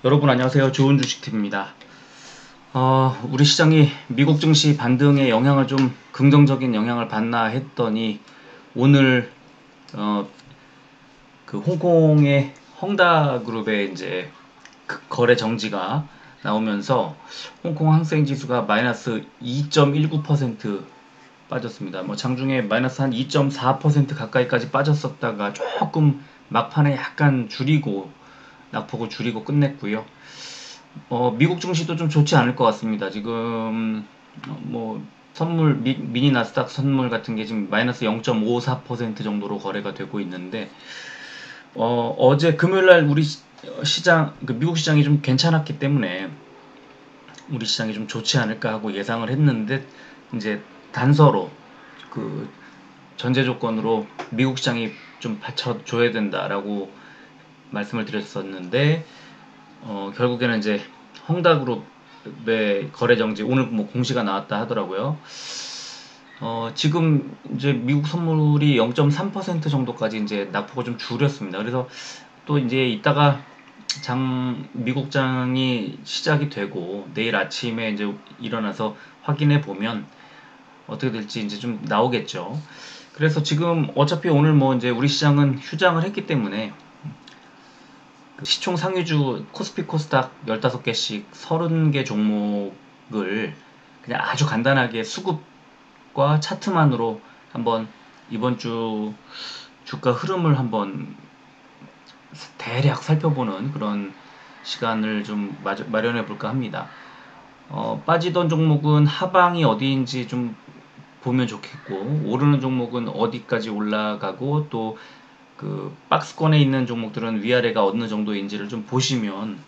여러분 안녕하세요. 좋은 주식팁입니다. 우리 시장이 미국 증시 반등에 영향을 좀 긍정적인 영향을 받나 했더니 오늘 그 홍콩의 헝다그룹의 이제 거래 정지가 나오면서 홍콩 항생 지수가 마이너스 2.19% 빠졌습니다. 뭐 장중에 마이너스 한 2.4% 가까이까지 빠졌었다가 조금 막판에 약간 줄이고 낙폭을 줄이고 끝냈고요. 미국 증시도 좀 좋지 않을 것 같습니다. 지금 뭐 선물 미니 나스닥 선물 같은 게 지금 마이너스 0.54% 정도로 거래가 되고 있는데 어제 금요일 날 우리 시장 그 미국 시장이 좀 괜찮았기 때문에 우리 시장이 좀 좋지 않을까 하고 예상을 했는데 이제 단서로 그 전제 조건으로 미국 시장이 좀 받쳐줘야 된다라고 말씀을 드렸었는데 결국에는 이제 헝다그룹의 거래 정지 오늘 뭐 공시가 나왔다 하더라고요. 지금 이제 미국 선물이 0.3% 정도까지 이제 낙폭을 좀 줄였습니다. 그래서 또 이제 이따가 미국 장이 시작이 되고 내일 아침에 이제 일어나서 확인해 보면 어떻게 될지 이제 좀 나오겠죠. 그래서 지금 어차피 오늘 뭐 이제 우리 시장은 휴장을 했기 때문에 시총 상위주 코스피 코스닥 15개씩 30개 종목을 그냥 아주 간단하게 수급과 차트만으로 한번 이번 주 주가 흐름을 한번 대략 살펴보는 그런 시간을 좀 마련해 볼까 합니다. 빠지던 종목은 하방이 어디인지 좀 보면 좋겠고, 오르는 종목은 어디까지 올라가고, 또 그 박스권에 있는 종목들은 위아래가 어느 정도인지를 좀 보시면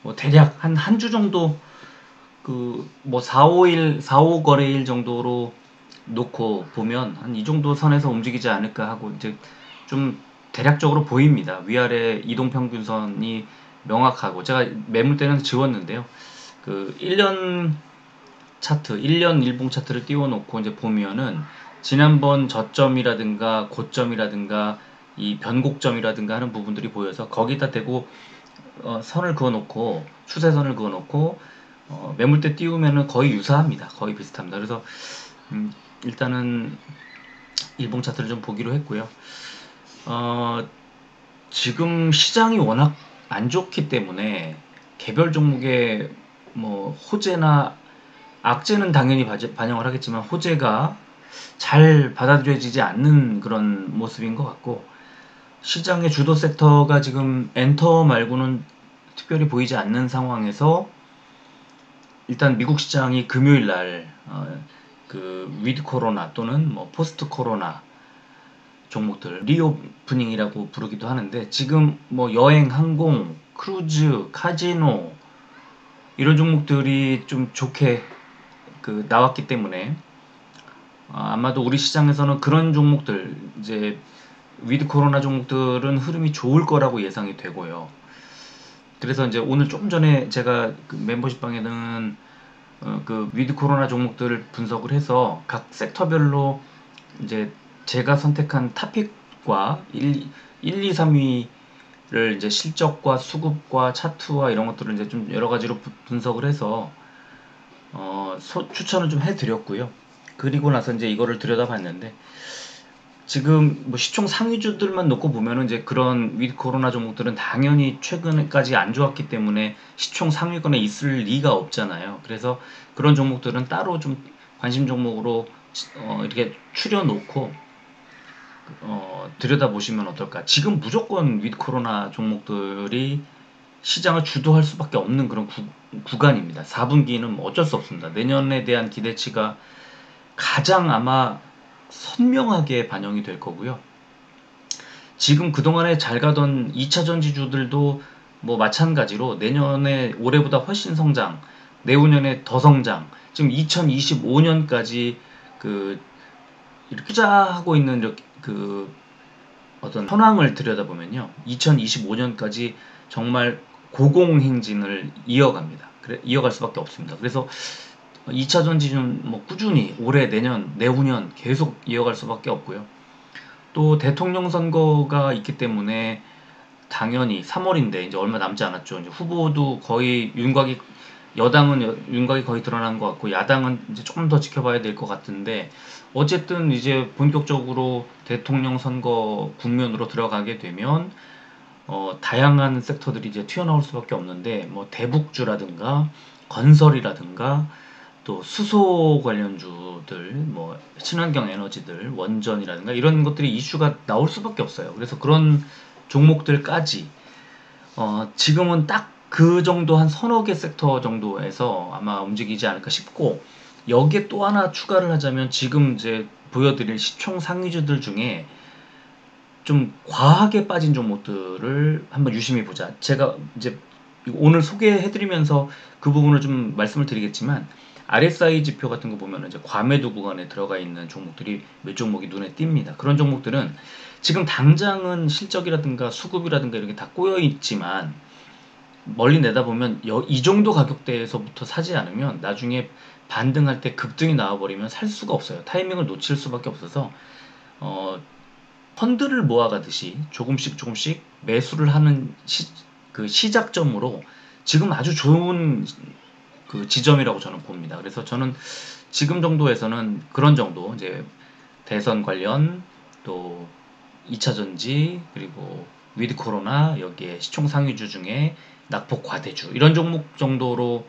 뭐 대략 한 주 정도 그 뭐 4, 5일 4, 5 거래일 정도로 놓고 보면 한 이 정도 선에서 움직이지 않을까 하고 이제 좀 대략적으로 보입니다. 위아래 이동평균선이 명확하고 제가 매물대는 지웠는데요. 그 1년 차트, 1년 일봉 차트를 띄워놓고 이제 보면은 지난번 저점이라든가 고점이라든가 이 변곡점이라든가 하는 부분들이 보여서 거기다 대고 선을 그어놓고 추세선을 그어놓고 매물대 띄우면은 거의 유사합니다. 거의 비슷합니다. 그래서 일단은 일봉 차트를 좀 보기로 했고요. 지금 시장이 워낙 안 좋기 때문에 개별 종목의 뭐 호재나 악재는 당연히 반영을 하겠지만 호재가 잘 받아들여지지 않는 그런 모습인 것 같고 시장의 주도 섹터가 지금 엔터 말고는 특별히 보이지 않는 상황에서 일단 미국 시장이 금요일 날 그 위드 코로나 또는 뭐 포스트 코로나 종목들 리오프닝이라고 부르기도 하는데 지금 뭐 여행, 항공, 크루즈, 카지노 이런 종목들이 좀 좋게 그 나왔기 때문에 아마도 우리 시장에서는 그런 종목들 이제 위드 코로나 종목들은 흐름이 좋을 거라고 예상이 되고요. 그래서 이제 오늘 조금 전에 제가 그 멤버십 방에는 그 위드 코로나 종목들을 분석을 해서 각 섹터별로 이제 제가 선택한 타픽과 1, 2, 3위를 이제 실적과 수급과 차트와 이런 것들을 이제 좀 여러 가지로 분석을 해서 추천을 좀 해드렸고요. 그리고 나서 이제 이거를 들여다봤는데 지금 뭐 시총 상위주들만 놓고 보면은 이제 그런 위드 코로나 종목들은 당연히 최근까지 안 좋았기 때문에 시총 상위권에 있을 리가 없잖아요. 그래서 그런 종목들은 따로 좀 관심 종목으로 이렇게 추려놓고 들여다보시면 어떨까. 지금 무조건 위드 코로나 종목들이 시장을 주도할 수밖에 없는 그런 구간입니다. 4분기는 뭐 어쩔 수 없습니다. 내년에 대한 기대치가 가장 아마 선명하게 반영이 될 거고요. 지금 그동안에 잘 가던 2차 전지주들도 뭐 마찬가지로 내년에 올해보다 훨씬 성장, 내후년에 더 성장, 지금 2025년까지 그 이렇게 투자하고 있는 그 어떤 현황을 들여다보면요. 2025년까지 정말 고공행진을 이어갑니다. 그래, 이어갈 수밖에 없습니다. 그래서 2차 전지는 뭐 꾸준히 올해, 내년, 내후년 계속 이어갈 수밖에 없고요. 또 대통령 선거가 있기 때문에 당연히 3월인데 이제 얼마 남지 않았죠. 이제 후보도 거의 여당은 윤곽이 거의 드러난 것 같고 야당은 이제 조금 더 지켜봐야 될 것 같은데 어쨌든 이제 본격적으로 대통령 선거 국면으로 들어가게 되면 다양한 섹터들이 이제 튀어나올 수밖에 없는데 뭐 대북주라든가 건설이라든가 또 수소 관련주들, 뭐 친환경 에너지들, 원전이라든가 이런 것들이 이슈가 나올 수밖에 없어요. 그래서 그런 종목들까지 지금은 딱 그 정도 한 서너 개 섹터 정도에서 아마 움직이지 않을까 싶고 여기에 또 하나 추가를 하자면 지금 이제 보여드릴 시총 상위주들 중에 좀 과하게 빠진 종목들을 한번 유심히 보자. 제가 이제 오늘 소개해드리면서 그 부분을 좀 말씀을 드리겠지만 RSI 지표 같은 거 보면 이제 과매도 구간에 들어가 있는 종목들이 몇 종목이 눈에 띕니다. 그런 종목들은 지금 당장은 실적이라든가 수급이라든가 이렇게 다 꼬여 있지만 멀리 내다보면 이 정도 가격대에서부터 사지 않으면 나중에 반등할 때 급등이 나와버리면 살 수가 없어요. 타이밍을 놓칠 수밖에 없어서 펀드를 모아가듯이 조금씩 조금씩 매수를 하는 그 시작점으로 지금 아주 좋은 그 지점이라고 저는 봅니다. 그래서 저는 지금 정도에서는 그런 정도 이제 대선 관련 또 2차 전지 그리고 위드 코로나 여기에 시총 상위주 중에 낙폭 과대주 이런 종목 정도로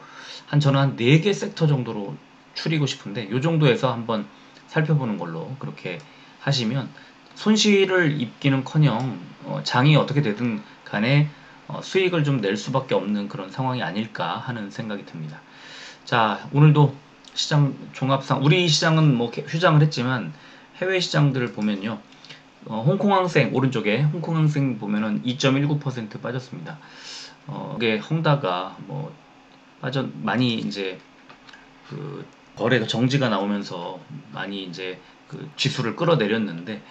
저는 한 4개 섹터 정도로 추리고 싶은데 이 정도에서 한번 살펴보는 걸로 그렇게 하시면 손실을 입기는커녕 장이 어떻게 되든 간에 수익을 좀 낼 수밖에 없는 그런 상황이 아닐까 하는 생각이 듭니다. 자, 오늘도 시장 종합상 우리 시장은 뭐 휴장을 했지만 해외 시장들을 보면요. 홍콩항생 오른쪽에 홍콩항생 보면은 2.19% 빠졌습니다. 이게 헝다가 뭐 많이 이제 그 거래가 정지가 나오면서 많이 이제 그 지수를 끌어내렸는데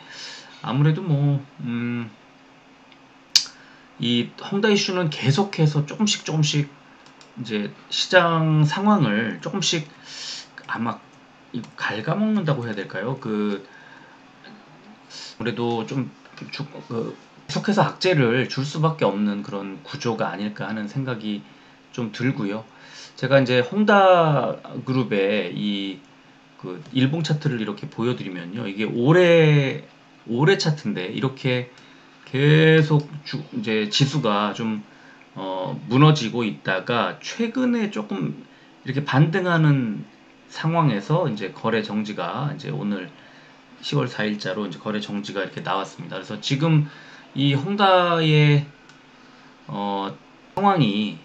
아무래도 뭐 이 헝다 이슈는 계속해서 조금씩 이제 시장 상황을 조금씩 아마 갉아먹는다고 해야 될까요? 그래도 좀 계속해서 악재를 줄 수밖에 없는 그런 구조가 아닐까 하는 생각이 좀 들고요. 제가 이제 헝다 그룹의 그 일봉 차트를 이렇게 보여드리면요. 이게 올해 차트인데 이렇게 계속 이제 지수가 좀 무너지고 있다가 최근에 조금 이렇게 반등하는 상황에서 이제 거래 정지가 이제 오늘 10월 4일자로 이제 거래 정지가 이렇게 나왔습니다. 그래서 지금 이 헝다의 상황이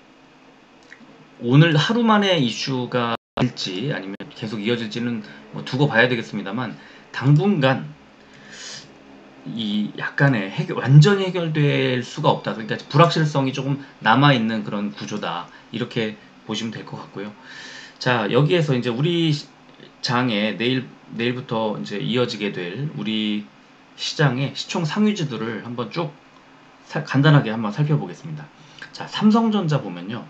오늘 하루 만에 이슈가 될지 아니면 계속 이어질지는 뭐 두고 봐야 되겠습니다만 당분간 이 약간의 완전히 해결될 수가 없다. 그러니까 불확실성이 조금 남아있는 그런 구조다. 이렇게 보시면 될 것 같고요. 자, 여기에서 이제 우리 장에 내일부터 이제 이어지게 될 우리 시장의 시총 상위주들을 한번 쭉 간단하게 한번 살펴보겠습니다. 자, 삼성전자 보면요.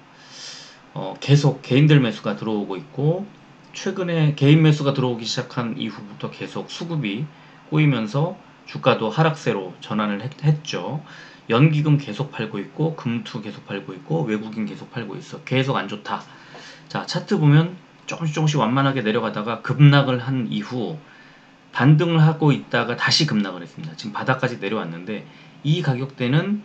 계속 개인들 매수가 들어오고 있고 최근에 개인 매수가 들어오기 시작한 이후부터 계속 수급이 꼬이면서 주가도 하락세로 전환을 했죠. 연기금 계속 팔고 있고 금투 계속 팔고 있고 외국인 계속 팔고 있어. 계속 안 좋다. 자, 차트 보면 조금씩 완만하게 내려가다가 급락을 한 이후 반등을 하고 있다가 다시 급락을 했습니다. 지금 바닥까지 내려왔는데 이 가격대는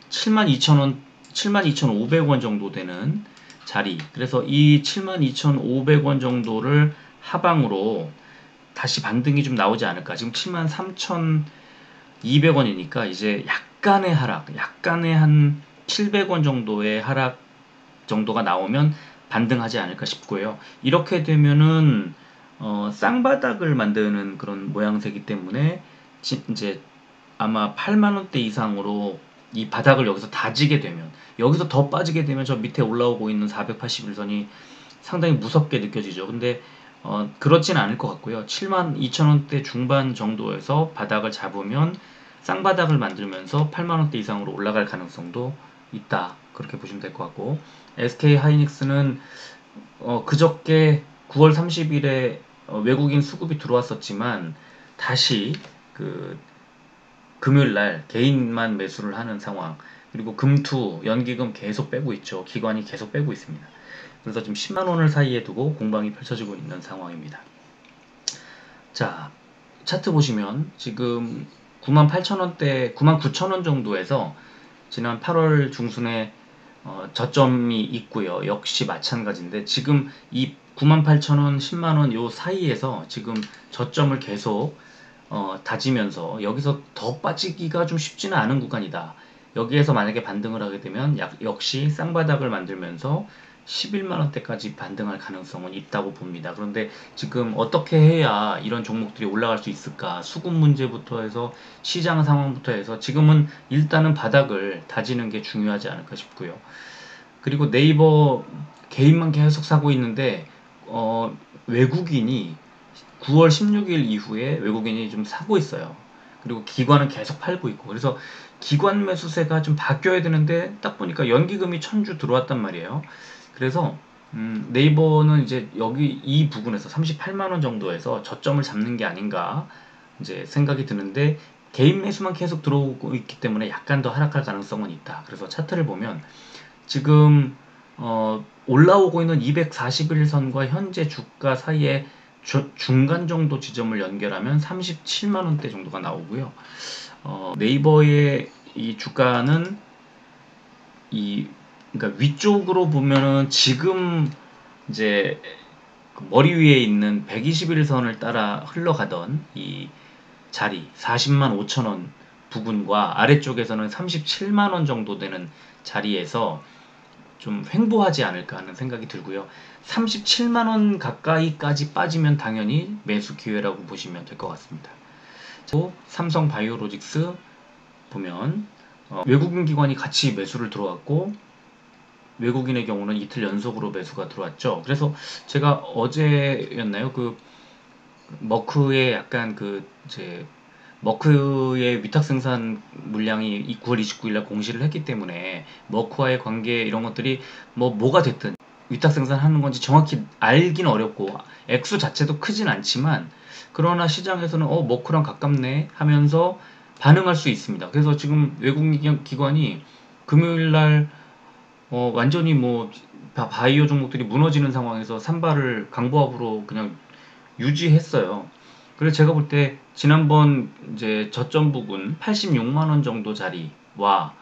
72,000원, 72,500원 정도 되는 자리. 그래서 이 72,500원 정도를 하방으로 다시 반등이 좀 나오지 않을까. 지금 73,200원이니까 이제 약간의 하락, 약간의 한 700원 정도의 하락 정도가 나오면 반등하지 않을까 싶고요. 이렇게 되면은 쌍바닥을 만드는 그런 모양새이기 때문에 이제 아마 8만원대 이상으로 이 바닥을 여기서 다지게 되면 여기서 더 빠지게 되면 저 밑에 올라오고 있는 481선이 상당히 무섭게 느껴지죠. 근데 그렇진 않을 것 같고요. 72,000원대 중반 정도에서 바닥을 잡으면 쌍바닥을 만들면서 8만원대 이상으로 올라갈 가능성도 있다. 그렇게 보시면 될 것 같고 SK 하이닉스는 그저께 9월 30일에 외국인 수급이 들어왔었지만 다시 그 금요일 날 개인만 매수를 하는 상황. 그리고 금투, 연기금 계속 빼고 있죠. 기관이 계속 빼고 있습니다. 그래서 지금 10만 원을 사이에 두고 공방이 펼쳐지고 있는 상황입니다. 자, 차트 보시면 지금 98,000원대, 99,000원 정도에서 지난 8월 중순에 저점이 있고요. 역시 마찬가지인데 지금 이 98,000원, 10만원 요 사이에서 지금 저점을 계속 다지면서 여기서 더 빠지기가 좀 쉽지는 않은 구간이다. 여기에서 만약에 반등을 하게 되면 역시 쌍바닥을 만들면서 11만원대까지 반등할 가능성은 있다고 봅니다. 그런데 지금 어떻게 해야 이런 종목들이 올라갈 수 있을까? 수급 문제부터 해서 시장 상황부터 해서 지금은 일단은 바닥을 다지는 게 중요하지 않을까 싶고요. 그리고 네이버 개인만 계속 사고 있는데 외국인이 9월 16일 이후에 외국인이 좀 사고 있어요. 그리고 기관은 계속 팔고 있고 그래서 기관 매수세가 좀 바뀌어야 되는데 딱 보니까 연기금이 1000주 들어왔단 말이에요. 그래서 네이버는 이제 여기 이 부분에서 38만원 정도에서 저점을 잡는 게 아닌가 이제 생각이 드는데 개인 매수만 계속 들어오고 있기 때문에 약간 더 하락할 가능성은 있다. 그래서 차트를 보면 지금 올라오고 있는 241선과 현재 주가 사이에 중간 정도 지점을 연결하면 37만원대 정도가 나오고요. 네이버의 이 주가는 그러니까 위쪽으로 보면은 지금 이제 그 머리 위에 있는 121선을 따라 흘러가던 이 자리 40만 5천원 부근과 아래쪽에서는 37만원 정도 되는 자리에서 좀 횡보하지 않을까 하는 생각이 들고요. 37만원 가까이까지 빠지면 당연히 매수 기회라고 보시면 될 것 같습니다. 또 삼성 바이오로직스 보면 외국인 기관이 같이 매수를 들어왔고 외국인의 경우는 이틀 연속으로 매수가 들어왔죠. 그래서 제가 어제였나요? 그 머크의 약간 그 이제 머크의 위탁 생산 물량이 9월 29일 날 공시를 했기 때문에 머크와의 관계 이런 것들이 뭐가 됐든 위탁 생산하는 건지 정확히 알기는 어렵고 액수 자체도 크진 않지만 그러나 시장에서는 머크랑 가깝네 하면서 반응할 수 있습니다. 그래서 지금 외국인 기관이 금요일 날 완전히 바이오 종목들이 무너지는 상황에서 산발을 강보합으로 그냥 유지했어요. 그래서 제가 볼 때 지난번 이제 저점 부근 86만원 정도 자리와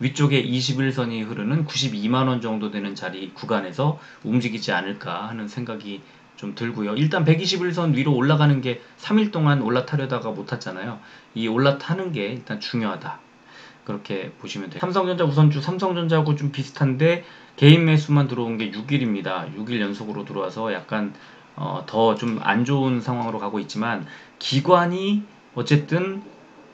위쪽에 21선이 흐르는 92만원 정도 되는 자리 구간에서 움직이지 않을까 하는 생각이 좀 들고요. 일단 121선 위로 올라가는 게 3일 동안 올라타려다가 못 탔잖아요. 이 올라타는 게 일단 중요하다. 그렇게 보시면 돼요. 삼성전자 우선주 삼성전자하고 좀 비슷한데 개인 매수만 들어온 게 6일입니다. 6일 연속으로 들어와서 약간 더 좀 안 좋은 상황으로 가고 있지만 기관이 어쨌든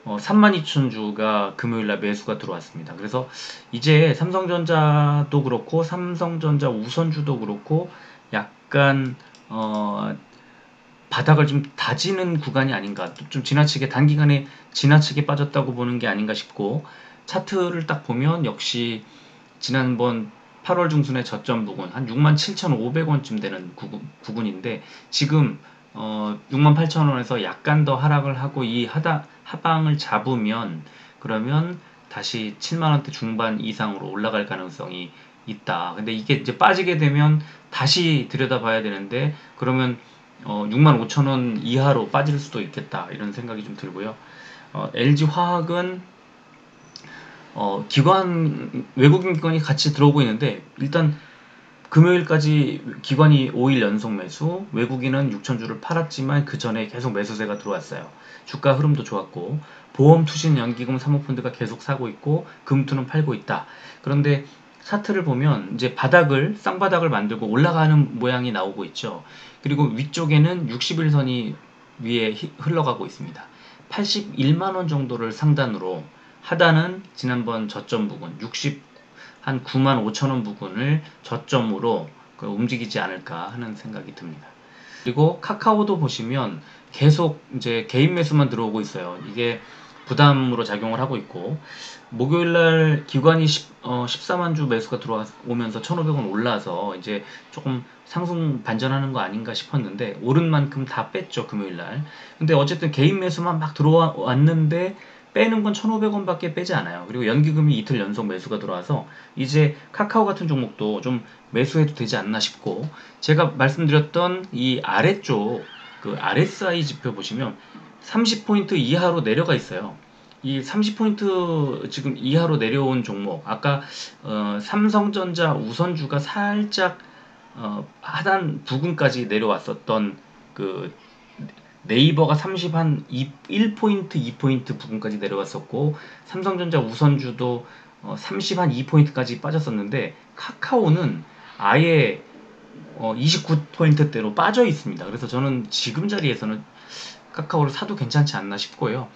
32,000주가 금요일날 매수가 들어왔습니다. 그래서 이제 삼성전자도 그렇고 삼성전자 우선주도 그렇고 약간 바닥을 좀 다지는 구간이 아닌가, 좀 지나치게 단기간에 지나치게 빠졌다고 보는 게 아닌가 싶고 차트를 딱 보면 역시 지난번 8월 중순의 저점 부근 한 67,500원쯤 되는 부근인데 지금 68,000원에서 약간 더 하락을 하고 이 하방을 잡으면 그러면 다시 7만원대 중반 이상으로 올라갈 가능성이 있다. 근데 이게 이제 빠지게 되면 다시 들여다봐야 되는데 그러면 65,000원 이하로 빠질 수도 있겠다 이런 생각이 좀 들고요. LG화학은 외국인 기관이 같이 들어오고 있는데 일단 금요일까지 기관이 5일 연속 매수, 외국인은 6,000주를 팔았지만 그 전에 계속 매수세가 들어왔어요. 주가 흐름도 좋았고 보험, 투신, 연기금, 사모펀드가 계속 사고 있고 금투는 팔고 있다. 그런데 차트를 보면 이제 쌍바닥을 만들고 올라가는 모양이 나오고 있죠. 그리고 위쪽에는 61선이 위에 흘러가고 있습니다. 81만원 정도를 상단으로 하단은 지난번 저점 부근 한 95,000원 부근을 저점으로 움직이지 않을까 하는 생각이 듭니다. 그리고 카카오도 보시면 계속 이제 개인 매수만 들어오고 있어요. 이게 부담으로 작용을 하고 있고 목요일날 기관이 14만 주 매수가 들어오면서 1,500원 올라서 이제 조금 상승 반전하는 거 아닌가 싶었는데 오른 만큼 다 뺐죠 금요일날. 근데 어쨌든 개인 매수만 막 들어왔는데 빼는 건 1,500원 밖에 빼지 않아요. 그리고 연기금이 이틀 연속 매수가 들어와서 이제 카카오 같은 종목도 좀 매수해도 되지 않나 싶고, 제가 말씀드렸던 이 아래쪽 그 RSI 지표 보시면 30포인트 이하로 내려가 있어요. 이 30포인트 지금 이하로 내려온 종목, 아까 삼성전자 우선주가 살짝 하단 부근까지 내려왔었던 그 네이버가 1포인트, 2포인트 부근까지 내려왔었고, 삼성전자 우선주도 2포인트까지 빠졌었는데, 카카오는 아예 29포인트대로 빠져 있습니다. 그래서 저는 지금 자리에서는 카카오를 사도 괜찮지 않나 싶고요.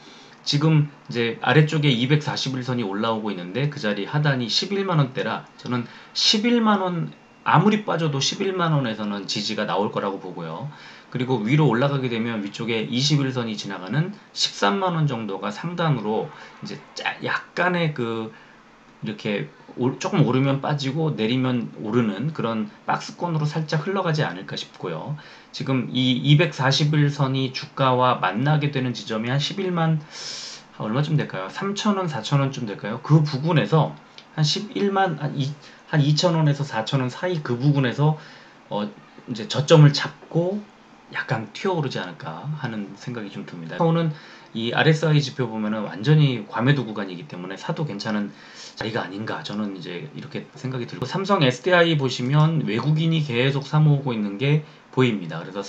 지금 이제 아래쪽에 241선이 올라오고 있는데 그 자리 하단이 11만원대라 저는 11만원, 아무리 빠져도 11만원에서는 지지가 나올 거라고 보고요. 그리고 위로 올라가게 되면 위쪽에 21선이 지나가는 13만원 정도가 상단으로 이제 약간의 그 이렇게 조금 오르면 빠지고 내리면 오르는 그런 박스권으로 살짝 흘러가지 않을까 싶고요. 지금 이 241선이 주가와 만나게 되는 지점이 한 11만 얼마쯤 될까요? 3,000원, 4,000원쯤 될까요? 그 부근에서 한 11만 한 2,000원에서 4,000원 사이 그 부근에서 이제 저점을 잡고 약간 튀어오르지 않을까 하는 생각이 좀 듭니다. 카카오는 이 RSI 지표 보면은 완전히 과매도 구간이기 때문에 사도 괜찮은 자리가 아닌가, 저는 이제 이렇게 생각이 들고, 삼성 SDI 보시면 외국인이 계속 사모으고 있는 게 보입니다. 그래서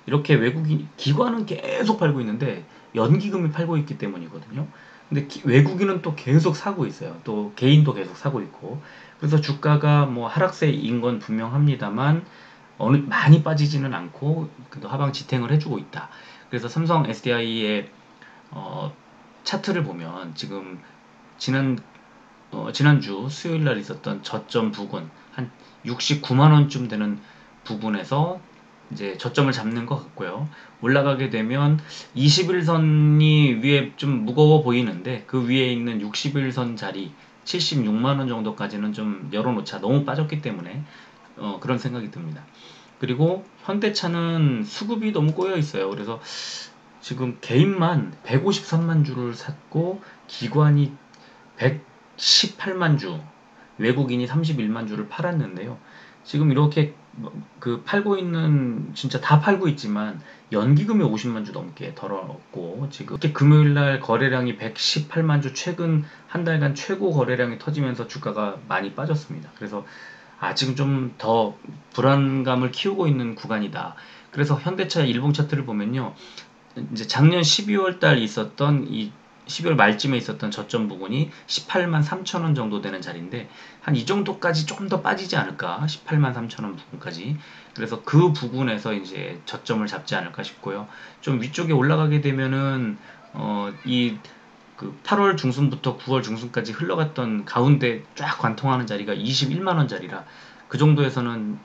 이렇게 외국인 기관은 계속 팔고 있는데 연기금이 팔고 있기 때문이거든요. 근데 외국인은 또 계속 사고 있어요. 또 개인도 계속 사고 있고, 그래서 주가가 뭐 하락세인 건 분명합니다만 어느 많이 빠지지는 않고 그래도 하방 지탱을 해주고 있다. 그래서 삼성 SDI의 차트를 보면 지금 지난주 수요일 날 있었던 저점 부근 한 69만 원쯤 되는 부분에서 이제 저점을 잡는 것 같고요. 올라가게 되면 21선이 위에 좀 무거워 보이는데 그 위에 있는 61선 자리 76만 원 정도까지는 좀 열어놓자. 너무 빠졌기 때문에 그런 생각이 듭니다. 그리고 현대차는 수급이 너무 꼬여 있어요. 그래서 지금 개인만 153만 주를 샀고 기관이 118만 주, 외국인이 31만 주를 팔았는데요. 지금 이렇게 그 팔고 있는, 진짜 다 팔고 있지만 연기금이 50만 주 넘게 덜었고, 지금 이렇게 금요일날 거래량이 118만 주, 최근 한 달간 최고 거래량이 터지면서 주가가 많이 빠졌습니다. 그래서 지금 좀 더 불안감을 키우고 있는 구간이다. 그래서 현대차 일봉 차트를 보면요, 이제 작년 12월 달 있었던 이 12월 말쯤에 있었던 저점 부분이 18만 3천 원 정도 되는 자리인데 한 이 정도까지 조금 더 빠지지 않을까, 18만 3천 원 부분까지. 그래서 그 부분에서 이제 저점을 잡지 않을까 싶고요. 좀 위쪽에 올라가게 되면은 이 그 8월 중순부터 9월 중순까지 흘러갔던 가운데 쫙 관통하는 자리가 21만 원 자리라 그 정도에서는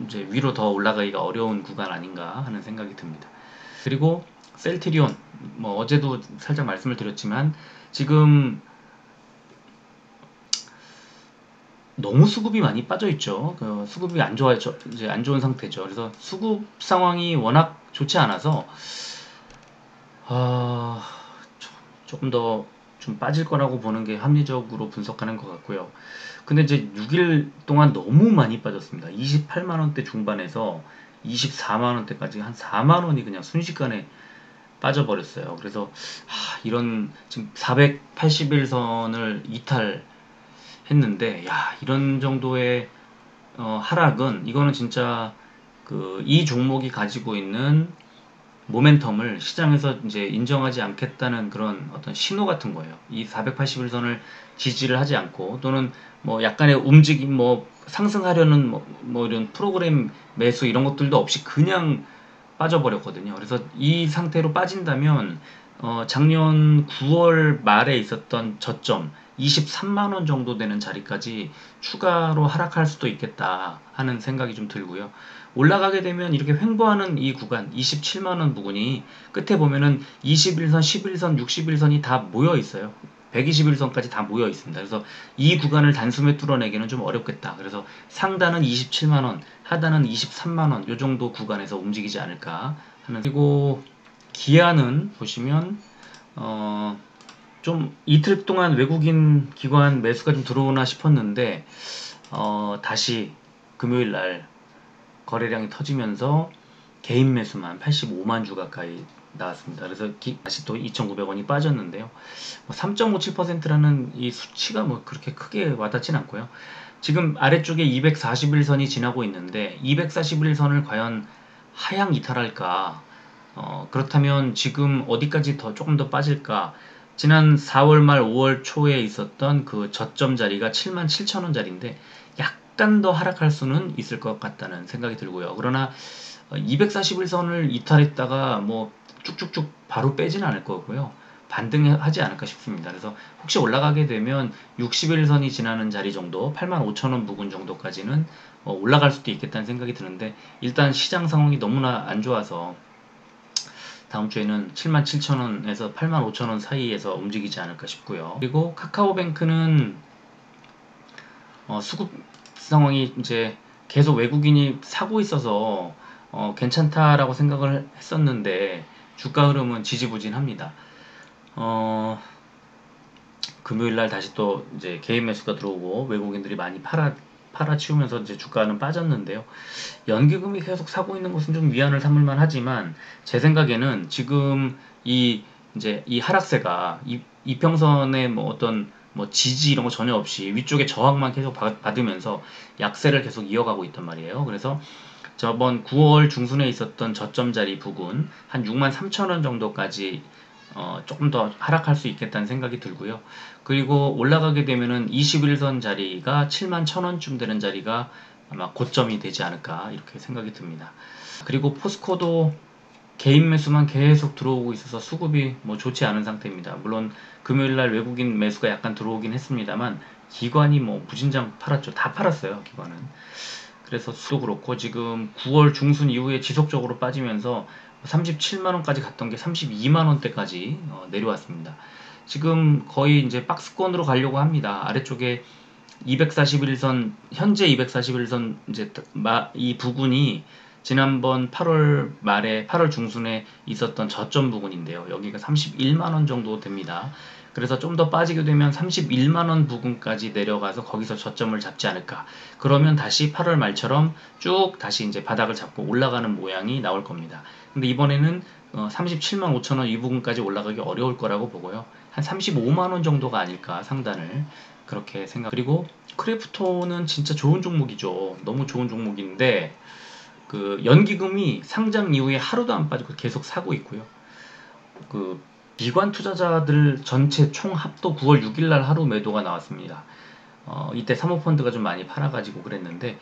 이제 위로 더 올라가기가 어려운 구간 아닌가 하는 생각이 듭니다. 그리고 셀트리온, 뭐 어제도 살짝 말씀을 드렸지만 지금 너무 수급이 많이 빠져 있죠. 그 수급이 안 좋아요. 이제 안 좋은 상태죠. 그래서 수급 상황이 워낙 좋지 않아서 조금 더 좀 빠질 거라고 보는 게 합리적으로 분석하는 것 같고요. 근데 이제 6일 동안 너무 많이 빠졌습니다. 28만 원대 중반에서 24만 원대까지 한 4만 원이 그냥 순식간에 빠져버렸어요. 그래서 이런 지금 481선을 이탈했는데, 야, 이런 정도의 하락은, 이거는 진짜 이 종목이 가지고 있는 모멘텀을 시장에서 이제 인정하지 않겠다는 그런 어떤 신호 같은 거예요. 이 481선을 지지를 하지 않고, 또는 뭐 약간의 움직임, 뭐 상승하려는 뭐 이런 프로그램 매수 이런 것들도 없이 그냥 빠져버렸거든요. 그래서 이 상태로 빠진다면 작년 9월 말에 있었던 저점 23만원 정도 되는 자리까지 추가로 하락할 수도 있겠다 하는 생각이 좀 들고요. 올라가게 되면 이렇게 횡보하는 이 구간 27만원 부근이 끝에 보면은 21선, 11선, 61선이 다 모여 있어요. 121선까지 다 모여 있습니다. 그래서 이 구간을 단숨에 뚫어내기는 좀 어렵겠다. 그래서 상단은 27만원, 하단은 23만원 요 정도 구간에서 움직이지 않을까 하는. 그리고 기아는 보시면 좀 이틀 동안 외국인 기관 매수가 좀 들어오나 싶었는데 다시 금요일 날 거래량이 터지면서 개인 매수만 85만 주 가까이 나왔습니다. 그래서 다시 또 2,900원이 빠졌는데요. 3.57%라는 이 수치가 뭐 그렇게 크게 와닿진 않고요. 지금 아래쪽에 241선이 지나고 있는데 241선을 과연 하향 이탈할까? 그렇다면 지금 어디까지 조금 더 빠질까? 지난 4월 말 5월 초에 있었던 그 저점 자리가 77,000원 자리인데 약간 더 하락할 수는 있을 것 같다는 생각이 들고요. 그러나 241선을 이탈했다가 뭐 쭉쭉쭉 바로 빼진 않을 거고요. 반등하지 않을까 싶습니다. 그래서 혹시 올라가게 되면 61선이 지나는 자리 정도, 85,000원 부근 정도까지는 올라갈 수도 있겠다는 생각이 드는데 일단 시장 상황이 너무나 안 좋아서 다음 주에는 77,000원에서 85,000원 사이에서 움직이지 않을까 싶고요. 그리고 카카오뱅크는 수급 상황이 이제 계속 외국인이 사고 있어서 괜찮다라고 생각을 했었는데 주가 흐름은 지지부진합니다. 금요일날 다시 또 이제 개인 매수가 들어오고 외국인들이 많이 팔아치우면서 이제 주가는 빠졌는데요. 연기금이 계속 사고 있는 것은 좀 위안을 삼을만 하지만 제 생각에는 지금 이제 이 하락세가 이평선의 뭐 어떤 뭐 지지 이런 거 전혀 없이 위쪽에 저항만 계속 받으면서 약세를 계속 이어가고 있단 말이에요. 그래서 저번 9월 중순에 있었던 저점 자리 부근 한 63,000원 정도까지 조금 더 하락할 수 있겠다는 생각이 들고요. 그리고 올라가게 되면은 21선 자리가 71,000원쯤 되는 자리가 아마 고점이 되지 않을까 이렇게 생각이 듭니다. 그리고 포스코도 개인 매수만 계속 들어오고 있어서 수급이 뭐 좋지 않은 상태입니다. 물론 금요일날 외국인 매수가 약간 들어오긴 했습니다만 기관이 뭐 부진장 팔았죠. 다 팔았어요, 기관은. 그래서 수도 그렇고 지금 9월 중순 이후에 지속적으로 빠지면서 37만원까지 갔던 게 32만원대까지 내려왔습니다. 지금 거의 이제 박스권으로 가려고 합니다. 아래쪽에 241선, 현재 241선 이제 이 부근이 지난번 8월 말에 8월 중순에 있었던 저점 부근인데요. 여기가 31만원 정도 됩니다. 그래서 좀 더 빠지게 되면 31만원 부근까지 내려가서 거기서 저점을 잡지 않을까. 그러면 다시 8월 말처럼 쭉 다시 이제 바닥을 잡고 올라가는 모양이 나올 겁니다. 근데 이번에는 37만 5천원 이 부분까지 올라가기 어려울 거라고 보고요. 한 35만원 정도가 아닐까 상단을 그렇게 생각. 그리고 크래프톤은 진짜 좋은 종목이죠. 너무 좋은 종목인데 그 연기금이 상장 이후에 하루도 안 빠지고 계속 사고 있고요. 그 기관 투자자들 전체 총 합도 9월 6일 날 하루 매도가 나왔습니다. 이때 사모펀드가 좀 많이 팔아가지고 그랬는데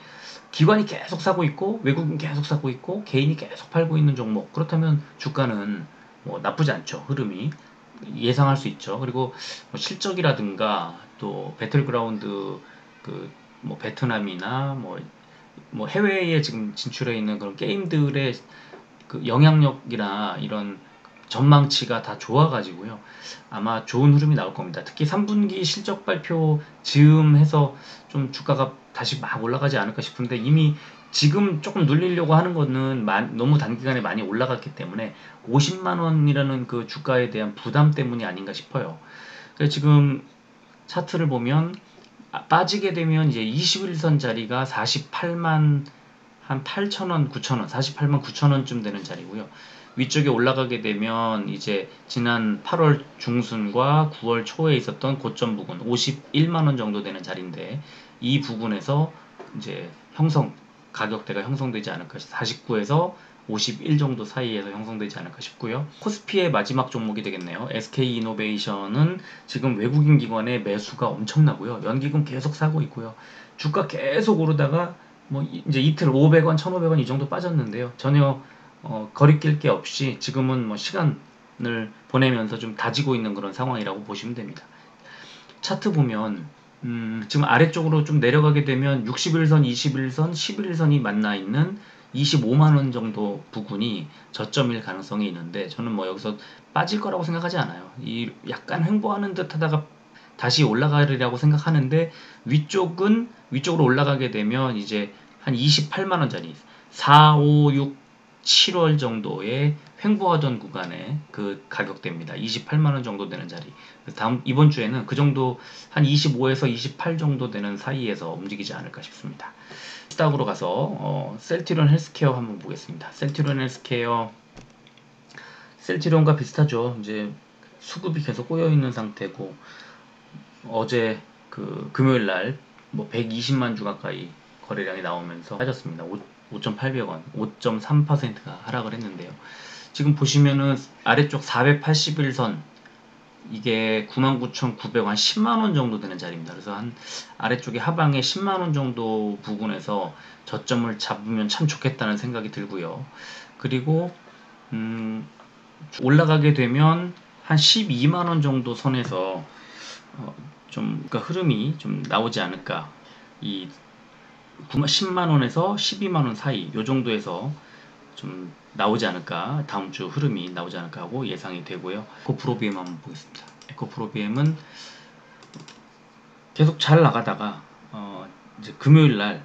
기관이 계속 사고 있고 외국인 계속 사고 있고 개인이 계속 팔고 있는 종목. 그렇다면 주가는 뭐 나쁘지 않죠. 흐름이 예상할 수 있죠. 그리고 뭐 실적이라든가 또 배틀그라운드 그 뭐 베트남이나 뭐 해외에 지금 진출해 있는 그런 게임들의 그 영향력이나 이런 전망치가 다 좋아가지고요. 아마 좋은 흐름이 나올 겁니다. 특히 3분기 실적 발표 즈음 해서 좀 주가가 다시 막 올라가지 않을까 싶은데 이미 지금 조금 눌리려고 하는 거는 너무 단기간에 많이 올라갔기 때문에 50만 원이라는 그 주가에 대한 부담 때문이 아닌가 싶어요. 그래서 지금 차트를 보면 빠지게 되면 이제 21선 자리가 48만 한 8,000원, 9,000원, 48만 9,000원쯤 되는 자리고요. 위쪽에 올라가게 되면 이제 지난 8월 중순과 9월 초에 있었던 고점 부근 51만원 정도 되는 자리인데 이 부분에서 이제 가격대가 형성되지 않을까 49에서 51 정도 사이에서 형성되지 않을까 싶고요. 코스피의 마지막 종목이 되겠네요. SK이노베이션은 지금 외국인 기관의 매수가 엄청나고요. 연기금 계속 사고 있고요. 주가 계속 오르다가 뭐 이제 이틀 500원, 1,500원 이 정도 빠졌는데요. 전혀 거리낄 게 없이 지금은 뭐 시간을 보내면서 좀 다지고 있는 그런 상황이라고 보시면 됩니다. 차트 보면 지금 아래쪽으로 좀 내려가게 되면 61선, 21선, 11선이 만나 있는 25만원 정도 부근이 저점일 가능성이 있는데 저는 뭐 여기서 빠질 거라고 생각하지 않아요. 약간 횡보하는 듯 하다가 다시 올라가리라고 생각하는데 위쪽으로 올라가게 되면 이제 한 28만원짜리 4, 5, 6 7월 정도에 횡보하던 구간에 그 가격대입니다. 28만원 정도 되는 자리. 이번 주에는 그 정도 한 25에서 28 정도 되는 사이에서 움직이지 않을까 싶습니다. 스닥으로 가서 셀트리온 헬스케어 한번 보겠습니다. 셀트리온과 비슷하죠. 이제 수급이 계속 꼬여 있는 상태고, 어제 그 금요일 날 뭐 120만 주 가까이 거래량이 나오면서 빠졌습니다. 5,800원, 5.3%가 하락을 했는데요. 지금 보시면은 아래쪽 481선, 이게 99,900원, 한 10만원 정도 되는 자리입니다. 그래서 한 아래쪽에 하방에 10만원 정도 부근에서 저점을 잡으면 참 좋겠다는 생각이 들고요. 그리고 올라가게 되면 한 12만원 정도 선에서 그러니까 흐름이 좀 나오지 않을까. 이 10만원에서 12만원 사이 요 정도에서 좀 나오지 않을까, 다음 주 흐름이 나오지 않을까 하고 예상이 되고요. 에코프로비엠 한번 보겠습니다. 에코프로비엠은 계속 잘 나가다가 이제 금요일 날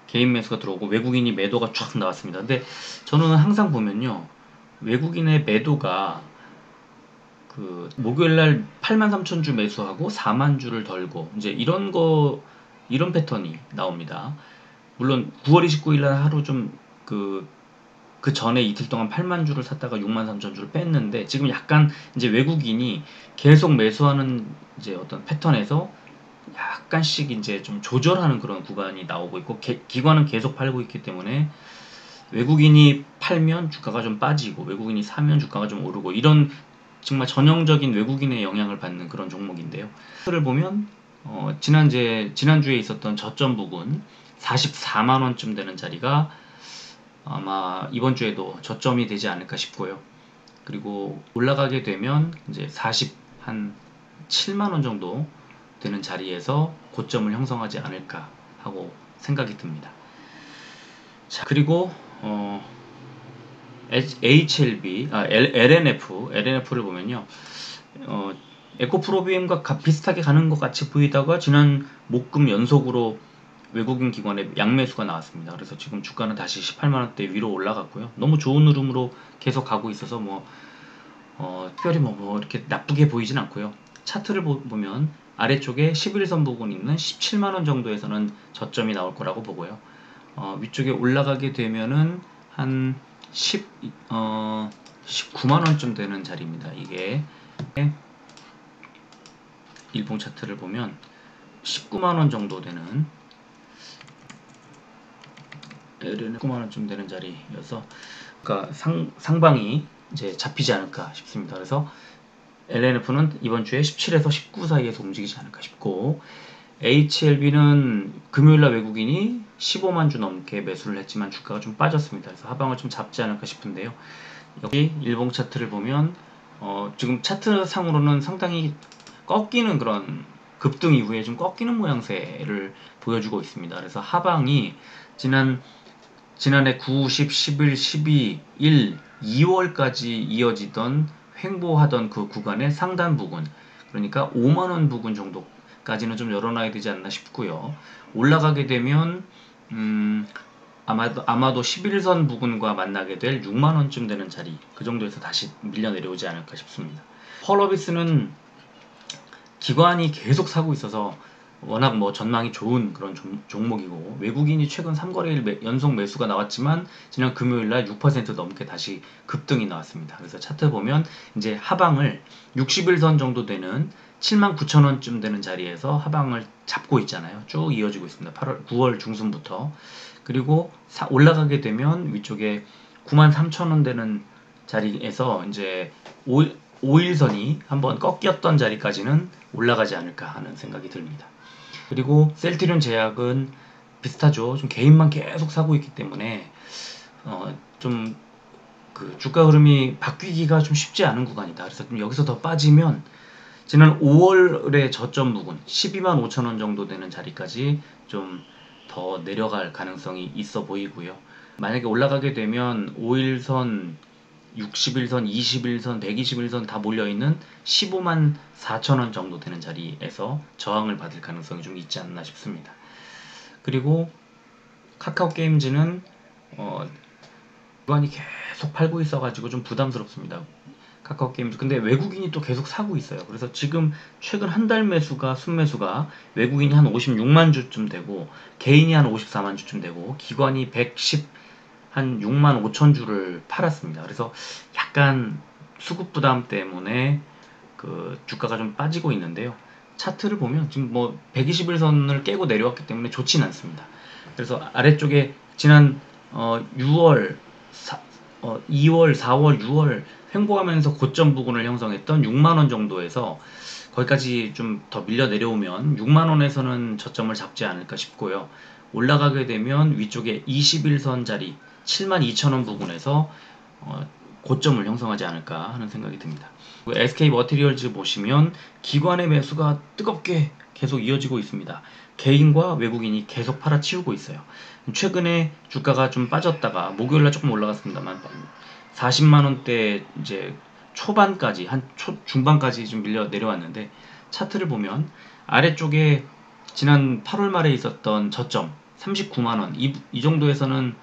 개인 매수가 들어오고 외국인이 매도가 쫙 나왔습니다. 근데 저는 항상 보면요, 외국인의 매도가 그 목요일날 83,000주 매수하고 4만 주를 덜고 이제 이런 패턴이 나옵니다. 물론 9월 29일날 하루 좀 그 전에 이틀 동안 8만 주를 샀다가 6만 3천 주를 뺐는데, 지금 약간 이제 외국인이 계속 매수하는 이제 어떤 패턴에서 약간씩 이제 좀 조절하는 그런 구간이 나오고 있고, 기관은 계속 팔고 있기 때문에 외국인이 팔면 주가가 좀 빠지고 외국인이 사면 주가가 좀 오르고, 이런 정말 전형적인 외국인의 영향을 받는 그런 종목인데요. 를 보면 지난주에 있었던 저점 부근 44만원쯤 되는 자리가 아마 이번 주에도 저점이 되지 않을까 싶고요. 그리고 올라가게 되면 이제 한 7만원 정도 되는 자리에서 고점을 형성하지 않을까 하고 생각이 듭니다. 자, 그리고 HLB, LNF를 보면요, 에코프로비엠과 비슷하게 가는 것 같이 보이다가 지난 목금 연속으로 외국인 기관의 양매수가 나왔습니다. 그래서 지금 주가는 다시 18만원대 위로 올라갔고요. 너무 좋은 흐름으로 계속 가고 있어서 특별히 이렇게 나쁘게 보이진 않고요. 차트를 보면 아래쪽에 11선 부근 있는 17만원 정도에서는 저점이 나올 거라고 보고요. 위쪽에 올라가게 되면은 한 19만원쯤 되는 자리입니다. 이게 일봉 차트를 보면 19만원 정도 되는, 19만원쯤 되는 자리여서 그러니까 상방이 이제 잡히지 않을까 싶습니다. 그래서 LNF는 이번 주에 17에서 19 사이에서 움직이지 않을까 싶고, HLB는 금요일날 외국인이 15만 주 넘게 매수를 했지만 주가가 좀 빠졌습니다. 그래서 하방을 좀 잡지 않을까 싶은데요. 여기 일봉 차트를 보면 지금 차트 상으로는 상당히 꺾이는 그런 급등 이후에 좀 꺾이는 모양새를 보여주고 있습니다. 그래서 하방이 지난해 9, 10, 11, 12, 1, 2월까지 이어지던 횡보하던 그 구간의 상단 부근, 그러니까 5만원 부근 정도까지는 좀 열어놔야 되지 않나 싶고요. 올라가게 되면 아마도 11선 부근과 만나게 될 6만원쯤 되는 자리, 그 정도에서 다시 밀려 내려오지 않을까 싶습니다. 펄어비스는 기관이 계속 사고 있어서 워낙 전망이 좋은 그런 종목이고, 외국인이 최근 3거래일 연속 매수가 나왔지만 지난 금요일날 6% 넘게 다시 급등이 나왔습니다. 그래서 차트 보면 이제 하방을 61선 정도 되는 79,000원쯤 되는 자리에서 하방을 잡고 있잖아요. 쭉 이어지고 있습니다. 9월 중순부터. 그리고 올라가게 되면 위쪽에 93,000원 되는 자리에서 이제 5일선이 한번 꺾였던 자리까지는 올라가지 않을까 하는 생각이 듭니다. 그리고 셀트리온 제약은 비슷하죠. 좀 개인만 계속 사고 있기 때문에 좀 그 주가 흐름이 바뀌기가 좀 쉽지 않은 구간이다. 그래서 좀 여기서 더 빠지면 지난 5월의 저점 부근 12만 5천원 정도 되는 자리까지 좀 더 내려갈 가능성이 있어 보이고요. 만약에 올라가게 되면 5일선, 60일선, 21선, 121선 다 몰려있는 15만 4천원 정도 되는 자리에서 저항을 받을 가능성이 좀 있지 않나 싶습니다. 그리고 카카오 게임즈는 기관이 계속 팔고 있어가지고 좀 부담스럽습니다. 카카오 게임즈. 근데 외국인이 또 계속 사고 있어요. 그래서 지금 최근 한 달 매수가 순매수가 외국인이 한 56만 주쯤 되고 개인이 한 54만 주쯤 되고 기관이 110 한 6만 5천 주를 팔았습니다. 그래서 약간 수급 부담 때문에 그 주가가 좀 빠지고 있는데요. 차트를 보면 지금 뭐 121선을 깨고 내려왔기 때문에 좋진 않습니다. 그래서 아래쪽에 지난 6월, 2월, 4월, 6월 횡보하면서 고점 부근을 형성했던 6만원 정도에서 거기까지 좀 더 밀려 내려오면 6만원에서는 저점을 잡지 않을까 싶고요. 올라가게 되면 위쪽에 21선 자리 72,000원 부근에서 고점을 형성하지 않을까 하는 생각이 듭니다. SK 머티리얼즈 보시면 기관의 매수가 뜨겁게 계속 이어지고 있습니다. 개인과 외국인이 계속 팔아치우고 있어요. 최근에 주가가 좀 빠졌다가 목요일날 조금 올라갔습니다만 40만원대 이제 초반까지 중반까지 좀 밀려 내려왔는데 차트를 보면 아래쪽에 지난 8월 말에 있었던 저점 39만원 이 정도에서는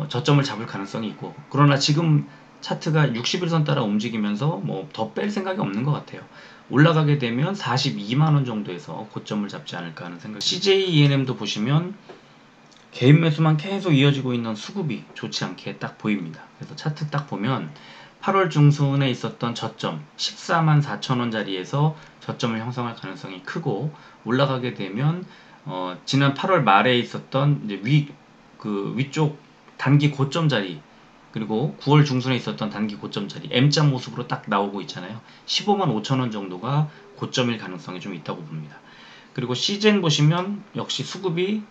저점을 잡을 가능성이 있고, 그러나 지금 차트가 60일선 따라 움직이면서 뭐 더 뺄 생각이 없는 것 같아요. 올라가게 되면 42만원 정도에서 고점을 잡지 않을까 하는 생각. CJENM도 보시면 개인 매수만 계속 이어지고 있는 수급이 좋지 않게 딱 보입니다. 그래서 차트 딱 보면 8월 중순에 있었던 저점 14만 4천원 자리에서 저점을 형성할 가능성이 크고, 올라가게 되면 지난 8월 말에 있었던 이제 위쪽 단기 고점 자리, 그리고 9월 중순에 있었던 단기 고점 자리 M자 모습으로 딱 나오고 있잖아요. 15만 5천원 정도가 고점일 가능성이 좀 있다고 봅니다. 그리고 시젠 보시면 역시 수급이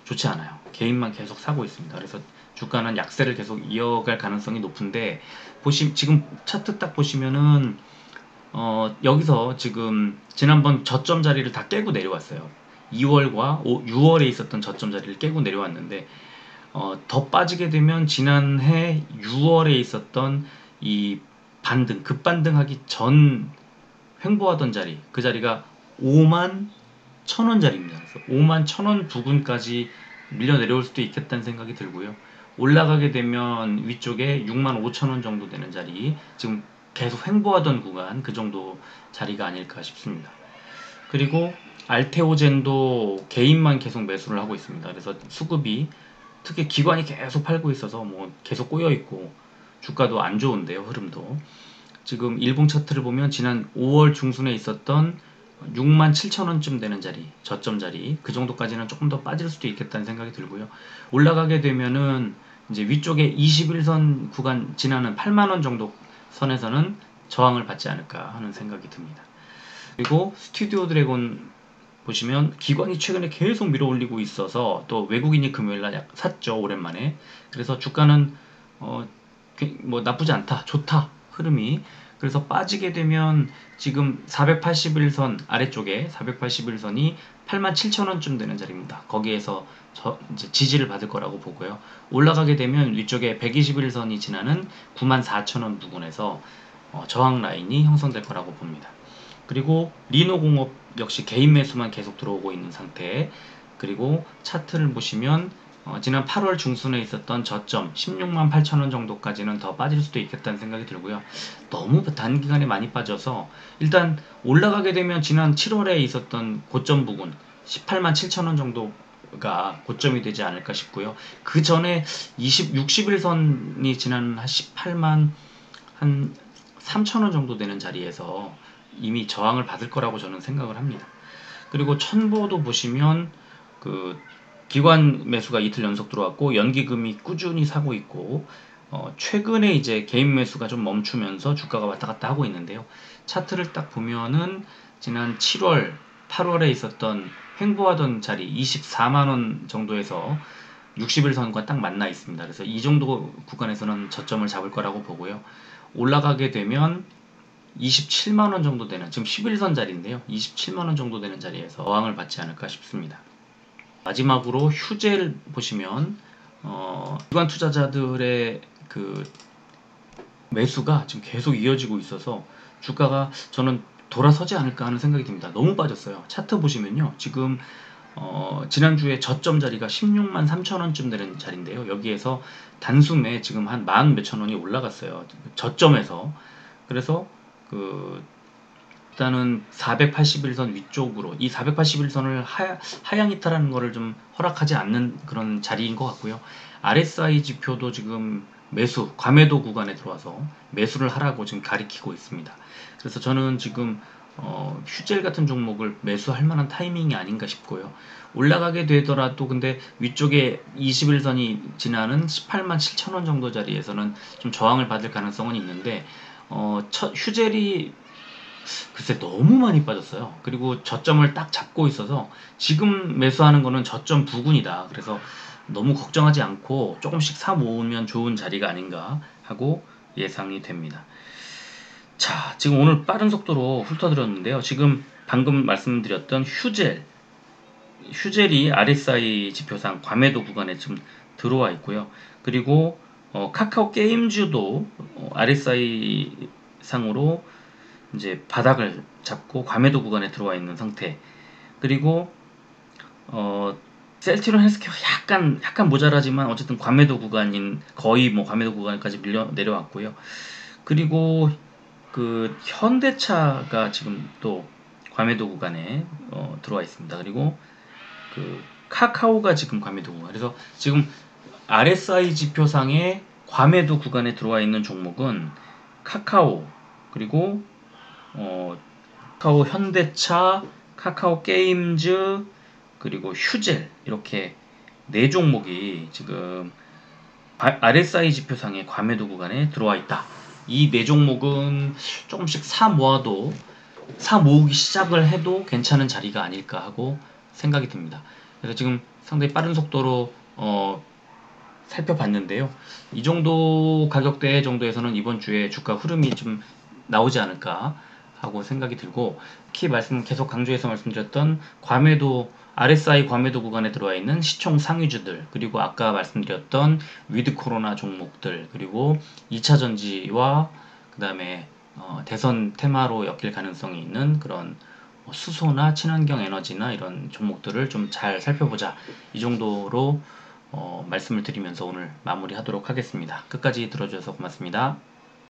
좋지 않아요. 개인만 계속 사고 있습니다. 그래서 주가는 약세를 계속 이어갈 가능성이 높은데, 지금 차트 딱 보시면은 여기서 지금 지난번 저점 자리를 다 깨고 내려왔어요. 2월과 6월에 있었던 저점 자리를 깨고 내려왔는데, 더 빠지게 되면 지난해 6월에 있었던 이 급반등하기 전 횡보하던 자리, 그 자리가 5만 1,000원 자리입니다. 그래서 5만 1,000원 부근까지 밀려 내려올 수도 있겠다는 생각이 들고요. 올라가게 되면 위쪽에 6만 5천원 정도 되는 자리, 지금 계속 횡보하던 구간 그 정도 자리가 아닐까 싶습니다. 그리고 알테오젠도 개인만 계속 매수를 하고 있습니다. 그래서 수급이, 특히 기관이 계속 팔고 있어서 뭐 계속 꼬여 있고 주가도 안 좋은데요. 흐름도 지금 일봉 차트를 보면 지난 5월 중순에 있었던 6만 7천원쯤 되는 자리, 저점 자리, 그 정도까지는 조금 더 빠질 수도 있겠다는 생각이 들고요. 올라가게 되면은 이제 위쪽에 21선 구간 지나는 8만원 정도 선에서는 저항을 받지 않을까 하는 생각이 듭니다. 그리고 스튜디오 드래곤 보시면 기관이 최근에 계속 밀어 올리고 있어서, 또 외국인이 금요일날 샀죠, 오랜만에. 그래서 주가는 뭐 나쁘지 않다, 좋다, 흐름이. 그래서 빠지게 되면 지금 481선 아래쪽에 481선이 87,000원쯤 되는 자리입니다. 거기에서 이제 지지를 받을 거라고 보고요. 올라가게 되면 위쪽에 121선이 지나는 94,000원 부근에서 저항 라인이 형성될 거라고 봅니다. 그리고 리노공업 역시 개인 매수만 계속 들어오고 있는 상태. 그리고 차트를 보시면 지난 8월 중순에 있었던 저점 16만 8천원 정도까지는 더 빠질 수도 있겠다는 생각이 들고요. 너무 단기간에 많이 빠져서 일단 올라가게 되면 지난 7월에 있었던 고점 부근 18만 7천원 정도가 고점이 되지 않을까 싶고요. 그 전에 61선이 지난 18만 한 3천원 정도 되는 자리에서 이미 저항을 받을 거라고 저는 생각을 합니다. 그리고 천보도 보시면 그 기관 매수가 이틀 연속 들어왔고 연기금이 꾸준히 사고 있고, 최근에 이제 개인 매수가 좀 멈추면서 주가가 왔다 갔다 하고 있는데요. 차트를 딱 보면은 지난 7월, 8월에 있었던 횡보하던 자리 24만원 정도에서 60일선과 딱 만나 있습니다. 그래서 이 정도 구간에서는 저점을 잡을 거라고 보고요. 올라가게 되면 27만원 정도 되는, 지금 11선 자리인데요. 27만원 정도 되는 자리에서 저항을 받지 않을까 싶습니다. 마지막으로 휴재를 보시면 기관 투자자들의 그 매수가 지금 계속 이어지고 있어서 주가가 저는 돌아서지 않을까 하는 생각이 듭니다. 너무 빠졌어요. 차트 보시면요. 지금 지난주에 저점 자리가 16만 3천 원쯤 되는 자리인데요. 여기에서 단숨에 지금 한 만 몇천 원이 올라갔어요. 저점에서. 그래서 그 일단은 481선 위쪽으로 이 481선을 하향 이탈하는 거를 좀 허락하지 않는 그런 자리인 것 같고요. RSI 지표도 지금 과매도 구간에 들어와서 매수를 하라고 지금 가리키고 있습니다. 그래서 저는 지금 휴젤 같은 종목을 매수할 만한 타이밍이 아닌가 싶고요. 올라가게 되더라도 근데 위쪽에 21선이 지나는 18만 7천 원 정도 자리에서는 좀 저항을 받을 가능성은 있는데 휴젤이 글쎄 너무 많이 빠졌어요. 그리고 저점을 딱 잡고 있어서 지금 매수하는 거는 저점 부근이다. 그래서 너무 걱정하지 않고 조금씩 사 모으면 좋은 자리가 아닌가 하고 예상이 됩니다. 자, 지금 오늘 빠른 속도로 훑어드렸는데요. 지금 방금 말씀드렸던 휴젤이 RSI 지표상 과매도 구간에 좀 들어와 있고요. 그리고 카카오 게임즈도 RSI 상으로 이제 바닥을 잡고 과매도 구간에 들어와 있는 상태. 그리고 셀트리온 헬스케어 약간 모자라지만 어쨌든 과매도 구간인 거의 뭐 과매도 구간까지 내려왔고요. 그리고 그 현대차가 지금 또 과매도 구간에 들어와 있습니다. 그리고 그 카카오가 지금 과매도 구간. 그래서 지금 RSI 지표상의 과매도 구간에 들어와 있는 종목은 카카오 그리고 카카오 현대차, 카카오 게임즈, 그리고 휴젤 이렇게 네 종목이 지금 RSI 지표상의 과매도 구간에 들어와 있다. 이 네 종목은 조금씩 사 모으기 시작을 해도 괜찮은 자리가 아닐까 하고 생각이 듭니다. 그래서 지금 상당히 빠른 속도로 살펴봤는데요. 이 정도 가격대 정도에서는 이번 주에 주가 흐름이 좀 나오지 않을까 하고 생각이 들고, 특히 계속 강조해서 말씀드렸던 RSI 과매도 구간에 들어와 있는 시총 상위주들, 그리고 아까 말씀드렸던 위드 코로나 종목들, 그리고 2차 전지와 그 다음에 대선 테마로 엮일 가능성이 있는 그런 수소나 친환경 에너지나 이런 종목들을 좀 잘 살펴보자. 이 정도로 말씀을 드리면서 오늘 마무리하도록 하겠습니다. 끝까지 들어주셔서 고맙습니다.